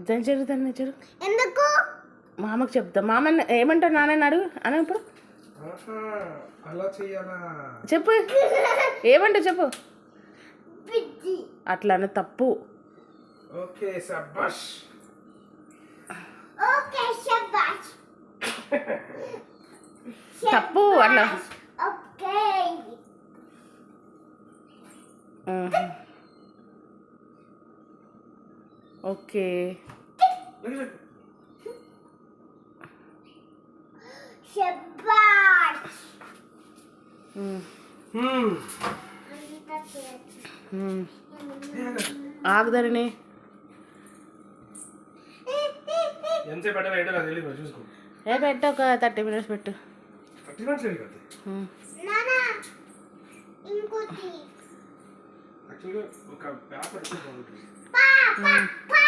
దాని చెరు దాన్ని చెరు ఎందుకు మామకు చెప్తా మామ ఏమంటావు నాన్న అడుగు అని ఇప్పుడు అలా చెయ్యాలా చెప్పు ఏమంటావు చెప్పు పిచ్చి అట్లా అన్న తప్పు ఓకే శభాష్ ఓకే శబాష్ తప్పు అట్లా ఓకే ఓకే శబాష్ ఆగదరని ఎంతసేపు పెట్టాలి ఏంటో నాకు తెలియదు చూసుకో ఏ పెట్టు ఒక 30 minutes పెట్టు 30 minutes లేదు కదా నానా ఇంకోటి యాక్చువల్గా ఒక పేపర్ ఇస్తే బాగుంటుంది పా